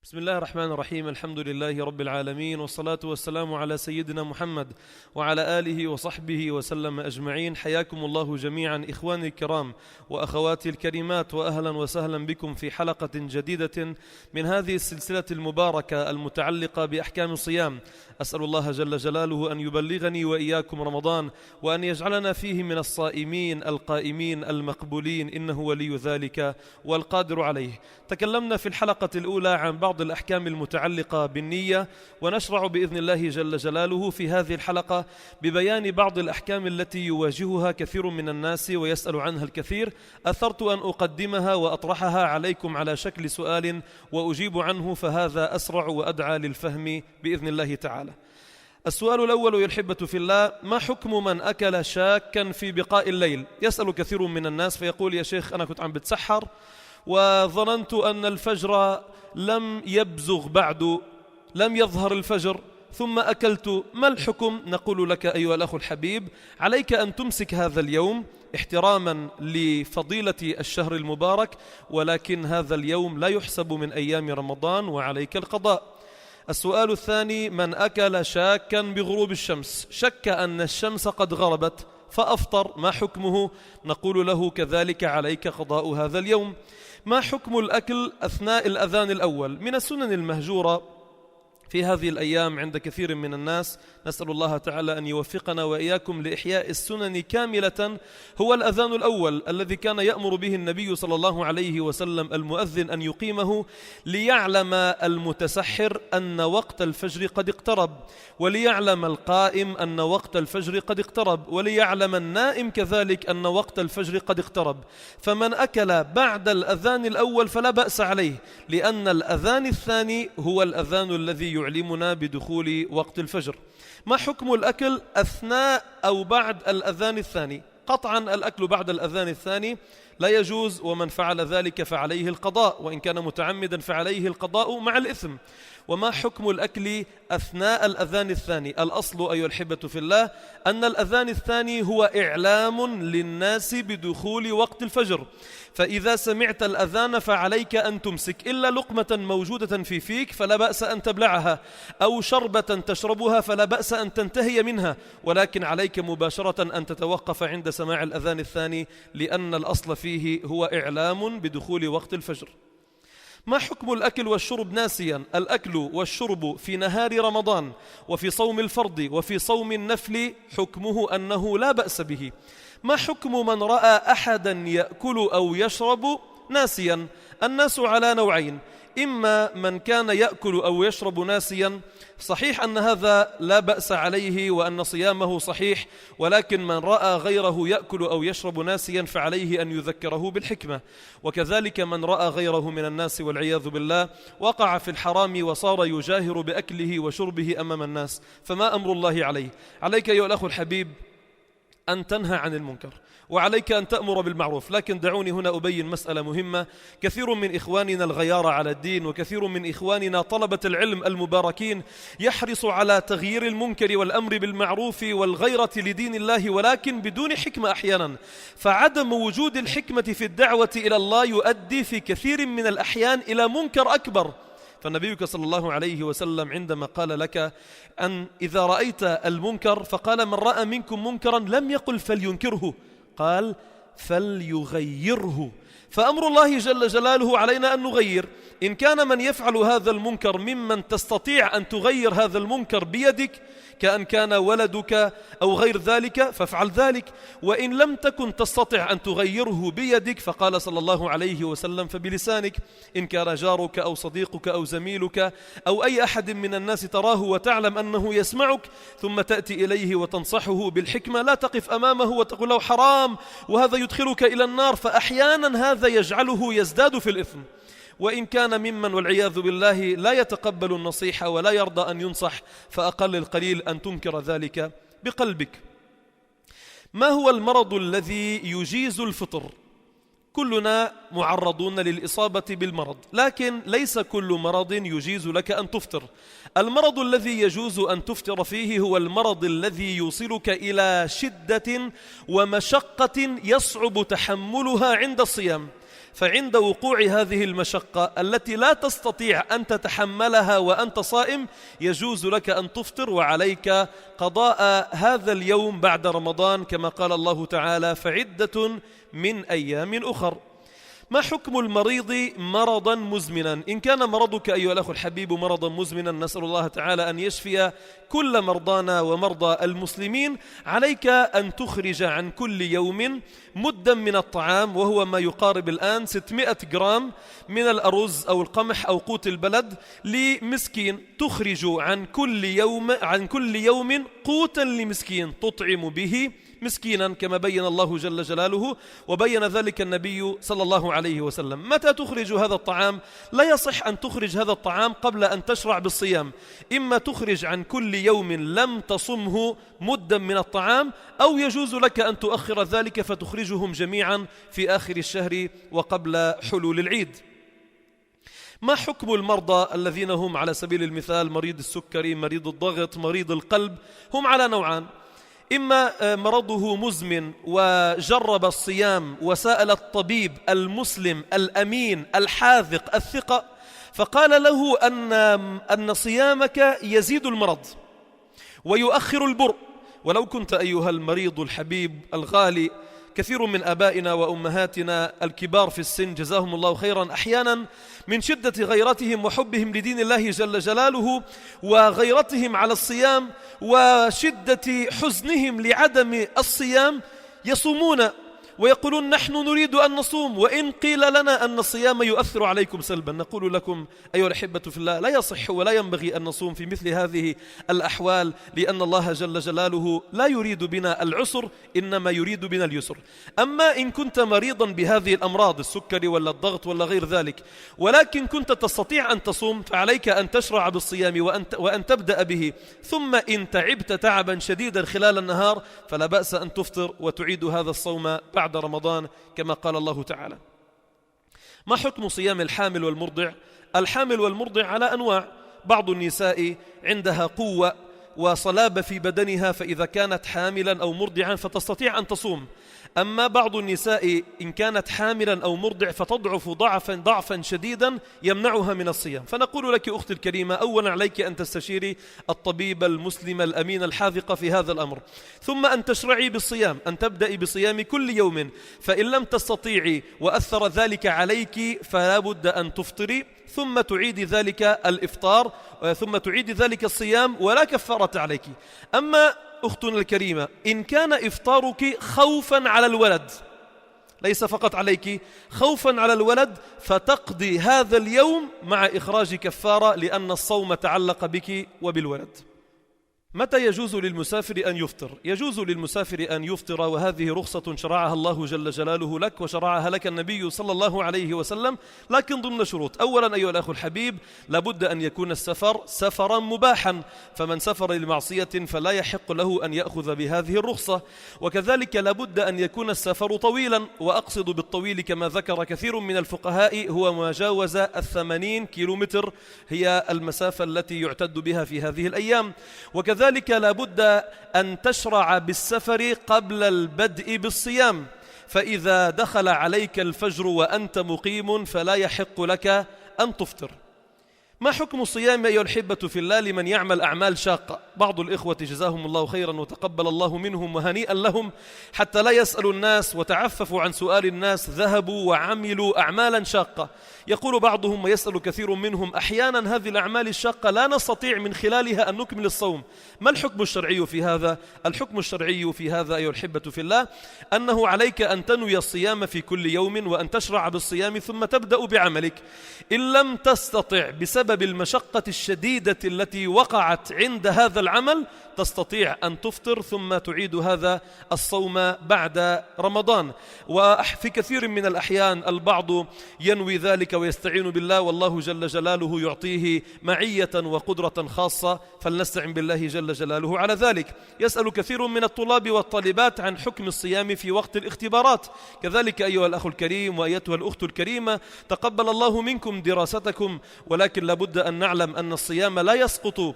بسم الله الرحمن الرحيم. الحمد لله رب العالمين، والصلاة والسلام على سيدنا محمد وعلى آله وصحبه وسلم أجمعين. حياكم الله جميعا إخواني الكرام وأخواتي الكريمات، وأهلا وسهلا بكم في حلقة جديدة من هذه السلسلة المباركة المتعلقة بأحكام الصيام. أسأل الله جل جلاله أن يبلغني وإياكم رمضان، وأن يجعلنا فيه من الصائمين القائمين المقبولين، إنه ولي ذلك والقادر عليه. تكلمنا في الحلقة الأولى عن بعض الأحكام المتعلقة بالنية، ونشرع بإذن الله جل جلاله في هذه الحلقة ببيان بعض الأحكام التي يواجهها كثير من الناس ويسأل عنها الكثير. أثرت أن أقدمها وأطرحها عليكم على شكل سؤال وأجيب عنه، فهذا أسرع وأدعى للفهم بإذن الله تعالى. السؤال الأول يا الأحبة في الله: ما حكم من أكل شاكا في بقاء الليل؟ يسأل كثير من الناس فيقول: يا شيخ أنا كنت عم بتسحر وظننت أن الفجر لم يبزغ بعد، لم يظهر الفجر، ثم أكلت، ما الحكم؟ نقول لك أيها الأخ الحبيب: عليك أن تمسك هذا اليوم احتراما لفضيلة الشهر المبارك، ولكن هذا اليوم لا يحسب من أيام رمضان وعليك القضاء. السؤال الثاني: من أكل شاكا بغروب الشمس، شك أن الشمس قد غربت فأفطر، ما حكمه؟ نقول له كذلك عليك قضاء هذا اليوم. ما حكم الأكل أثناء الأذان الأول؟ من السنن المهجورة في هذه الأيام عند كثير من الناس، نسأل الله تعالى أن يوفقنا وإياكم لإحياء السنن كاملة، هو الأذان الأول الذي كان يأمر به النبي صلى الله عليه وسلم المؤذن أن يقيمه، ليعلم المتسحر أن وقت الفجر قد اقترب، وليعلم القائم أن وقت الفجر قد اقترب، وليعلم النائم كذلك أن وقت الفجر قد اقترب. فمن أكل بعد الأذان الأول فلا بأس عليه، لأن الأذان الثاني هو الأذان الذي يعلمنا بدخول وقت الفجر. ما حكم الأكل أثناء أو بعد الأذان الثاني؟ قطعا الأكل بعد الأذان الثاني لا يجوز، ومن فعل ذلك فعليه القضاء، وإن كان متعمدا فعليه القضاء مع الإثم. وما حكم الأكل أثناء الأذان الثاني؟ الأصل أيها الأحبة في الله أن الأذان الثاني هو إعلام للناس بدخول وقت الفجر، فإذا سمعت الأذان فعليك أن تمسك، إلا لقمة موجودة في فيك فلا بأس أن تبلعها، أو شربة تشربها فلا بأس أن تنتهي منها، ولكن عليك مباشرة أن تتوقف عند سماع الأذان الثاني، لأن الأصل فيه هو إعلام بدخول وقت الفجر. ما حكم الأكل والشرب ناسيا؟ الأكل والشرب في نهار رمضان وفي صوم الفرض وفي صوم النفل حكمه أنه لا بأس به. ما حكم من رأى أحدا يأكل أو يشرب ناسيا؟ الناس على نوعين: إما من كان يأكل أو يشرب ناسيا، صحيح أن هذا لا بأس عليه وأن صيامه صحيح، ولكن من رأى غيره يأكل أو يشرب ناسيا فعليه أن يذكره بالحكمة. وكذلك من رأى غيره من الناس والعياذ بالله وقع في الحرام وصار يجاهر بأكله وشربه أمام الناس، فما أمر الله عليه؟ عليك أيها الأخ الحبيب أن تنهى عن المنكر، وعليك أن تأمر بالمعروف. لكن دعوني هنا أبين مسألة مهمة. كثير من إخواننا الغيار على الدين، وكثير من إخواننا طلبة العلم المباركين يحرص على تغيير المنكر والأمر بالمعروف والغيرة لدين الله، ولكن بدون حكمة أحيانا. فعدم وجود الحكمة في الدعوة إلى الله يؤدي في كثير من الأحيان إلى منكر أكبر. فالنبي صلى الله عليه وسلم عندما قال لك أن إذا رأيت المنكر، فقال: من رأى منكم منكرا لم يقل فلينكره، قال فليغيره. فأمر الله جل جلاله علينا أن نغير. إن كان من يفعل هذا المنكر ممن تستطيع أن تغير هذا المنكر بيدك، كأن كان ولدك أو غير ذلك، فافعل ذلك. وإن لم تكن تستطع أن تغيره بيدك، فقال صلى الله عليه وسلم: فبلسانك. إن كان جارك أو صديقك أو زميلك أو أي أحد من الناس تراه وتعلم أنه يسمعك، ثم تأتي إليه وتنصحه بالحكمة، لا تقف أمامه وتقول له حرام وهذا يدخلك إلى النار، فأحيانا هذا يجعله يزداد في الإثم. وإن كان ممن والعياذ بالله لا يتقبل النصيحة ولا يرضى أن ينصح، فأقل القليل أن تنكر ذلك بقلبك. ما هو المرض الذي يجيز الفطر؟ كلنا معرضون للإصابة بالمرض، لكن ليس كل مرض يجيز لك أن تفطر. المرض الذي يجوز أن تفطر فيه هو المرض الذي يوصلك إلى شدة ومشقة يصعب تحملها عند الصيام. فعند وقوع هذه المشقة التي لا تستطيع أن تتحملها وأنت صائم يجوز لك أن تفطر، وعليك قضاء هذا اليوم بعد رمضان كما قال الله تعالى: فعدة من أيام أخر. ما حكم المريض مرضا مزمنا؟ إن كان مرضك أيها الأخ الحبيب مرضا مزمنا، نسأل الله تعالى أن يشفي كل مرضانا ومرضى المسلمين، عليك أن تخرج عن كل يوم مدا من الطعام، وهو ما يقارب الآن 600 جرام من الأرز أو القمح أو قوت البلد لمسكين. تخرج عن كل يوم قوتا لمسكين تطعم به مسكينا كما بين الله جل جلاله، وبين ذلك النبي صلى الله عليه وسلم. متى تخرج هذا الطعام؟ لا يصح أن تخرج هذا الطعام قبل أن تشرع بالصيام، إما تخرج عن كل يوم لم تصمه مدا من الطعام، أو يجوز لك أن تؤخر ذلك فتخرجهم جميعا في آخر الشهر وقبل حلول العيد. ما حكم المرضى الذين هم على سبيل المثال مريض السكري، مريض الضغط، مريض القلب؟ هم على نوعان: إما مرضه مزمن وجرب الصيام وسأل الطبيب المسلم الأمين الحاذق الثقة فقال له أن صيامك يزيد المرض ويؤخر البرء. ولو كنت أيها المريض الحبيب الغالي، كثير من آبائنا وأمهاتنا الكبار في السن جزاهم الله خيرا أحيانا من شدة غيرتهم وحبهم لدين الله جل جلاله وغيرتهم على الصيام وشدة حزنهم لعدم الصيام يصومون ويقولون: نحن نريد أن نصوم، وإن قيل لنا أن الصيام يؤثر عليكم سلبا نقول لكم أيها الأحبة في الله: لا يصح ولا ينبغي أن نصوم في مثل هذه الأحوال، لأن الله جل جلاله لا يريد بنا العسر، إنما يريد بنا اليسر. أما إن كنت مريضا بهذه الأمراض، السكري ولا الضغط ولا غير ذلك، ولكن كنت تستطيع أن تصوم، فعليك أن تشرع بالصيام وأن تبدأ به، ثم إن تعبت تعبا شديدا خلال النهار فلا بأس أن تفطر وتعيد هذا الصوم بعد رمضان كما قال الله تعالى. ما حكم صيام الحامل والمرضع؟ الحامل والمرضع على أنواع: بعض النساء عندها قوة وصلابة في بدنها، فإذا كانت حاملا أو مرضعا فتستطيع أن تصوم. أما بعض النساء إن كانت حاملا أو مرضع فتضعف ضعفا شديدا يمنعها من الصيام. فنقول لك أختي الكريمة: أولا عليك أن تستشيري الطبيب المسلم الأمين الحاذق في هذا الأمر، ثم أن تشرعي بالصيام، أن تبدأي بصيام كل يوم، فإن لم تستطيعي وأثر ذلك عليك فلا بد أن تفطري، ثم تعيدي ذلك الإفطار، ثم تعيدي ذلك الصيام ولا كفارة عليك. أما أختنا الكريمة، إن كان إفطارك خوفا على الولد، ليس فقط عليك، خوفا على الولد، فتقضي هذا اليوم مع إخراج كفارة، لأن الصوم تعلق بك وبالولد. متى يجوز للمسافر أن يفطر؟ يجوز للمسافر أن يفطر، وهذه رخصة شرعها الله جل جلاله لك وشرعها لك النبي صلى الله عليه وسلم، لكن ضمن شروط. أولا أيها الأخ الحبيب، لابد أن يكون السفر سفرا مباحا، فمن سفر لمعصية فلا يحق له أن يأخذ بهذه الرخصة. وكذلك لابد أن يكون السفر طويلا، وأقصد بالطويل كما ذكر كثير من الفقهاء هو ما جاوز 80 كيلومتر، هي المسافة التي يعتد بها في هذه الأيام. وكذلك لابد أن تشرع بالسفر قبل البدء بالصيام، فإذا دخل عليك الفجر وأنت مقيم فلا يحق لك أن تفطر. ما حكم الصيام أيها الأحبة في الله لمن يعمل أعمال شاقة؟ بعض الإخوة جزاهم الله خيرا وتقبل الله منهم وهنيئا لهم، حتى لا يسألوا الناس وتعففوا عن سؤال الناس، ذهبوا وعملوا أعمالا شاقة. يقول بعضهم ويسأل كثير منهم: أحيانا هذه الأعمال الشاقة لا نستطيع من خلالها أن نكمل الصوم، ما الحكم الشرعي في هذا؟ الحكم الشرعي في هذا أيها الأحبة في الله أنه عليك أن تنوي الصيام في كل يوم، وأن تشرع بالصيام ثم تبدأ بعملك. إن لم تستطع بسبب المشقة الشديدة التي وقعت عند هذا العمل تستطيع أن تفطر ثم تعيد هذا الصوم بعد رمضان. وفي كثير من الأحيان البعض ينوي ذلك ويستعين بالله، والله جل جلاله يعطيه معية وقدرة خاصة، فلنستعن بالله جل جلاله على ذلك. يسأل كثير من الطلاب والطالبات عن حكم الصيام في وقت الاختبارات. كذلك أيها الأخ الكريم وأيتها الأخت الكريمة، تقبل الله منكم دراستكم، ولكن لابد لابد أن نعلم أن الصيام لا يسقط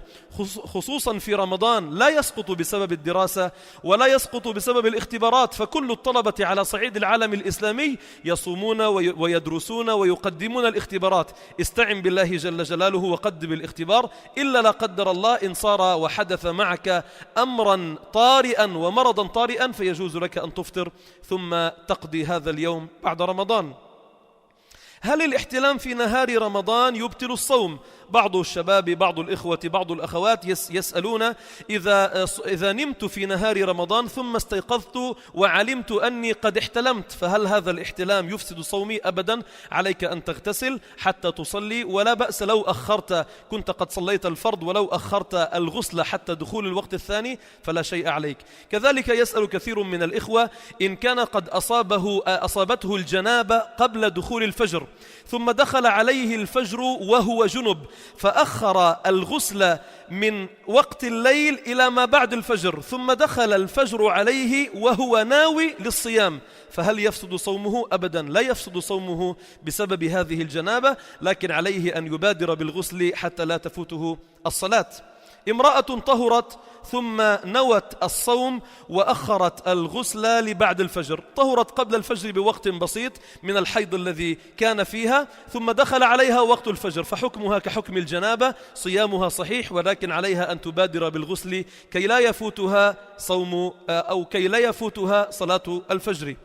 خصوصا في رمضان، لا يسقط بسبب الدراسة ولا يسقط بسبب الاختبارات، فكل الطلبة على صعيد العالم الإسلامي يصومون ويدرسون ويقدمون الاختبارات. استعن بالله جل جلاله وقدم الاختبار، إلا لا قدر الله إن صار وحدث معك أمرا طارئا ومرضا طارئا فيجوز لك أن تفطر ثم تقضي هذا اليوم بعد رمضان. هل الاحتلام في نهار رمضان يبطل الصوم؟ بعض الشباب، بعض الإخوة، بعض الأخوات يسألون إذا نمت في نهار رمضان ثم استيقظت وعلمت أني قد احتلمت فهل هذا الاحتلام يفسد صومي؟ أبدا، عليك أن تغتسل حتى تصلي، ولا بأس لو أخرت، كنت قد صليت الفرض ولو أخرت الغسل حتى دخول الوقت الثاني فلا شيء عليك. كذلك يسأل كثير من الإخوة إن كان قد أصابته الجنابة قبل دخول الفجر ثم دخل عليه الفجر وهو جنب فأخر الغسل من وقت الليل إلى ما بعد الفجر ثم دخل الفجر عليه وهو ناوي للصيام، فهل يفسد صومه؟ أبدا، لا يفسد صومه بسبب هذه الجنابة، لكن عليه أن يبادر بالغسل حتى لا تفوته الصلاة. امرأة طهرت ثم نوت الصوم وأخرت الغسل لبعد الفجر، طهرت قبل الفجر بوقت بسيط من الحيض الذي كان فيها ثم دخل عليها وقت الفجر، فحكمها كحكم الجنابة، صيامها صحيح، ولكن عليها أن تبادر بالغسل كي لا يفوتها صوم أو كي لا يفوتها صلاة الفجر.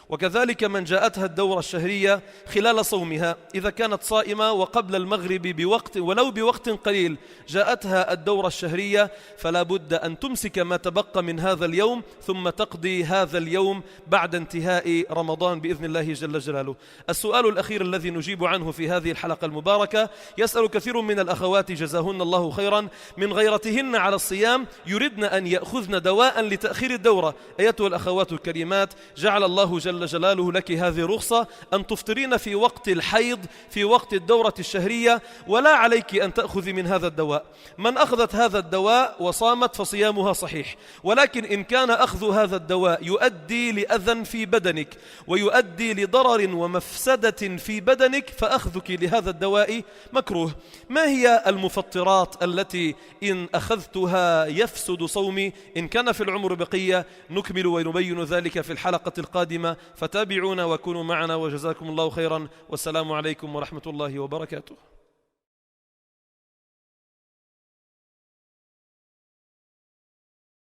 وكذلك من جاءتها الدورة الشهرية خلال صومها، إذا كانت صائمة وقبل المغرب بوقت ولو بوقت قليل جاءتها الدورة الشهرية فلا بد أن تمسك ما تبقى من هذا اليوم ثم تقضي هذا اليوم بعد انتهاء رمضان بإذن الله جل جلاله. السؤال الأخير الذي نجيب عنه في هذه الحلقة المباركة، يسأل كثير من الأخوات جزاهن الله خيرا من غيرتهن على الصيام يردن أن يأخذن دواء لتأخير الدورة. أيتها الأخوات الكريمات، جعل الله جل جلاله لك هذه رخصة أن تفطرين في وقت الحيض في وقت الدورة الشهرية، ولا عليك أن تأخذي من هذا الدواء. من أخذت هذا الدواء وصامت فصيامها صحيح، ولكن إن كان أخذ هذا الدواء يؤدي لأذى في بدنك ويؤدي لضرر ومفسدة في بدنك فأخذك لهذا الدواء مكروه. ما هي المفطرات التي إن أخذتها يفسد صومي؟ إن كان في العمر بقية نكمل ونبين ذلك في الحلقة القادمة، فتابعونا وكونوا معنا، وجزاكم الله خيرا، والسلام عليكم ورحمة الله وبركاته.